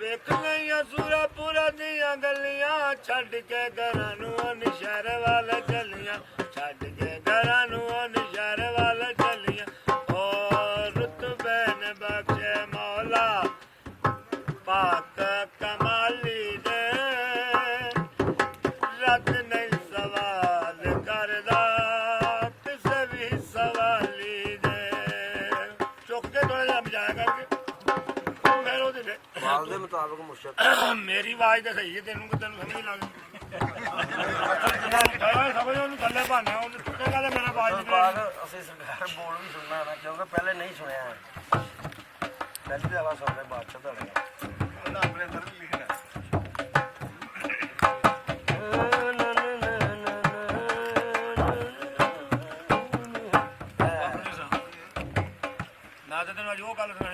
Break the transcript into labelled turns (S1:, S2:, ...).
S1: ਵੇਖ ਲਈਆਂ ਸੂਰਾਪੁਰਾ ਦੀਆਂ ਗਲੀਆਂ ਛੱਡ ਕੇ ਘਰਾਂ ਨੂੰ ਉਹ ਨਸ਼ਹਿਰ ਵੱਲ ਚੱਲੀਆਂ ਛੱਡ ਕੇ ਘਰਾਂ ਨੂੰ ਉਹ ਨਸ਼ਹਿਰ ਵੱਲ ਚੱਲੀਆਂ ਓ ਰੁਤਬੇ ਨੇ ਬਖਸ਼ੇ ਮੌਲਾ ਪਾਕ ਕਮਾਲੀ ਦੇ ਰੱਦ ਨਹੀਂ ਸਵਾਲ ਕਰਦਾ ਕਿਸੇ ਵੀ ਸਵਾਲੀ ਦੇ ਚੁੱਕ ਕੇ ਥੋੜਾ ਜਿਹਾ ਬਜਾਇਆ ਕਰਕੇ ਫਿਰ ਉਹਦੇ
S2: ਬਾਲ ਦੇ ਮੁਤਾਬਕ ਮੁਸ਼ਕ
S1: ਮੇਰੀ ਆਵਾਜ਼ ਤਾਂ ਸਹੀ ਹੈ ਤੈਨੂੰ ਸਮਝ ਨਹੀਂ ਲੱਗਦੀ ਸਮਝ ਉਹਨੂੰ ਥੱਲੇ ਭਾਣਾ ਉਹਨੂੰ ਟੁੱਟੇਗਾ ਤੇ ਮੇਰਾ ਆਵਾਜ਼ ਨਹੀਂ
S2: ਬਾਅਦ ਅਸੀਂ ਸਰਕਾਰ ਬੋਲ ਵੀ ਸੁਣਨਾ ਨਾ ਕਿਉਂਕਿ ਪਹਿਲੇ ਨਹੀਂ ਸੁਣਿਆ ਪਹਿਲੀ ਦੀ ਆਵਾਜ਼ ਸੁਣਦੇ ਬਾਅਦ ਚ ਤੁਹਾਡੇ ਆਪਣੇ ਅੰਦਰ ਲਿਖਣਾ
S1: ਨਾ ਤੇ ਤੈਨੂੰ ਅੱਜ ਉਹ ਗੱਲ ਸੁਣਾਈ